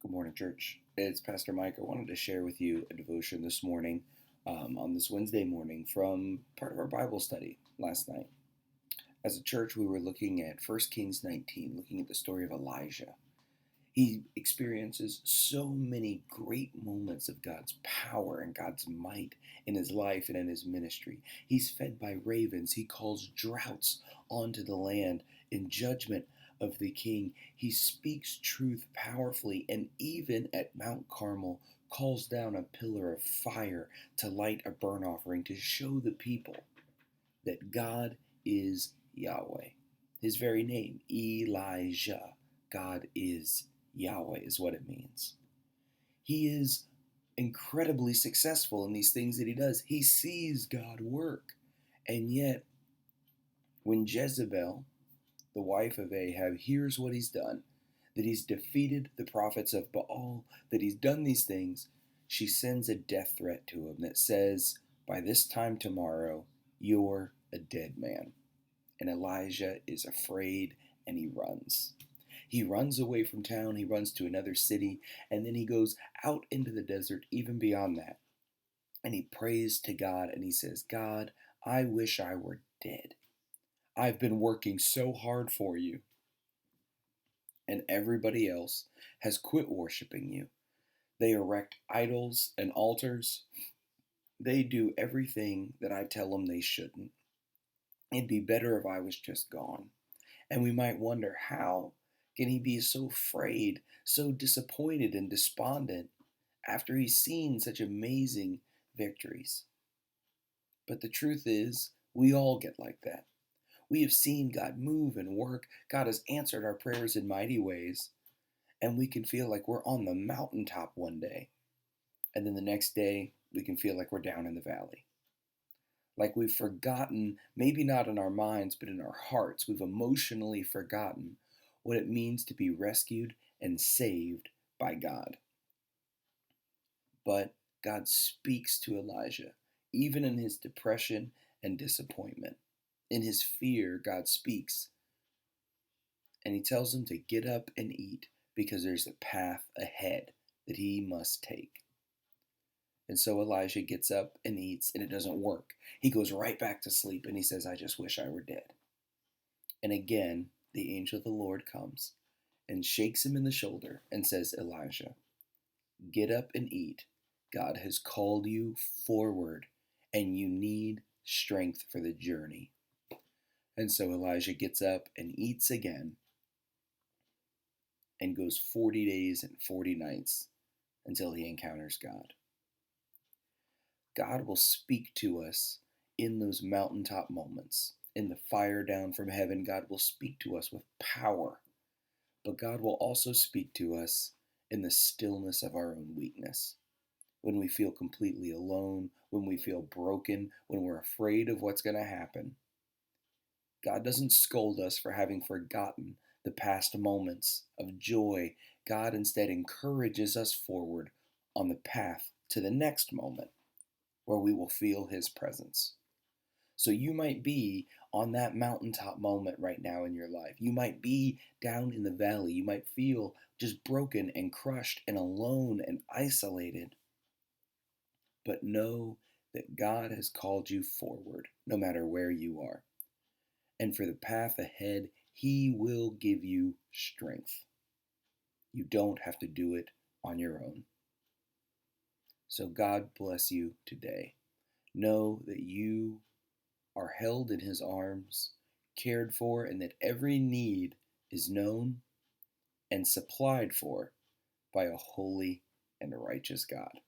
Good morning, church. It's Pastor Mike. I wanted to share with you a devotion this morning, on this Wednesday morning, from part of our Bible study last night. As a church, we were looking at 1 Kings 19, looking at the story of Elijah. He experiences so many great moments of God's power and God's might in his life and in his ministry. He's fed by ravens. He calls droughts onto the land in judgment of the king. He speaks truth powerfully, and even at Mount Carmel, calls down a pillar of fire to light a burnt offering to show the people that God is Yahweh. His very name, Elijah, God is Yahweh, is what it means. He is incredibly successful in these things that he does. He sees God work. And yet, when Jezebel, the wife of Ahab, hears what he's done, that he's defeated the prophets of Baal, that he's done these things, she sends a death threat to him that says, "By this time tomorrow, you're a dead man." And Elijah is afraid and he runs. He runs away from town, he runs to another city, and then he goes out into the desert, even beyond that. And he prays to God and he says, "God, I wish I were dead. I've been working so hard for you, and everybody else has quit worshiping you. They erect idols and altars. They do everything that I tell them they shouldn't. It'd be better if I was just gone." And we might wonder, how can he be so afraid, so disappointed and despondent after he's seen such amazing victories? But the truth is, we all get like that. We have seen God move and work. God has answered our prayers in mighty ways, and we can feel like we're on the mountaintop one day, and then the next day we can feel like we're down in the valley. Like we've forgotten, maybe not in our minds, but in our hearts, we've emotionally forgotten what it means to be rescued and saved by God. But God speaks to Elijah, even in his depression and disappointment. In his fear, God speaks, and he tells him to get up and eat because there's a path ahead that he must take. And so Elijah gets up and eats, and it doesn't work. He goes right back to sleep and he says, "I just wish I were dead." And again, the angel of the Lord comes and shakes him in the shoulder and says, "Elijah, get up and eat. God has called you forward, and you need strength for the journey." And so Elijah gets up and eats again and goes 40 days and 40 nights until he encounters God. God will speak to us in those mountaintop moments. In the fire down from heaven, God will speak to us with power. But God will also speak to us in the stillness of our own weakness. When we feel completely alone, when we feel broken, when we're afraid of what's going to happen. God doesn't scold us for having forgotten the past moments of joy. God instead encourages us forward on the path to the next moment where we will feel his presence. So you might be on that mountaintop moment right now in your life. You might be down in the valley. You might feel just broken and crushed and alone and isolated. But know that God has called you forward, no matter where you are. And for the path ahead, he will give you strength. You don't have to do it on your own. So God bless you today. Know that you are held in his arms, cared for, and that every need is known and supplied for by a holy and righteous God.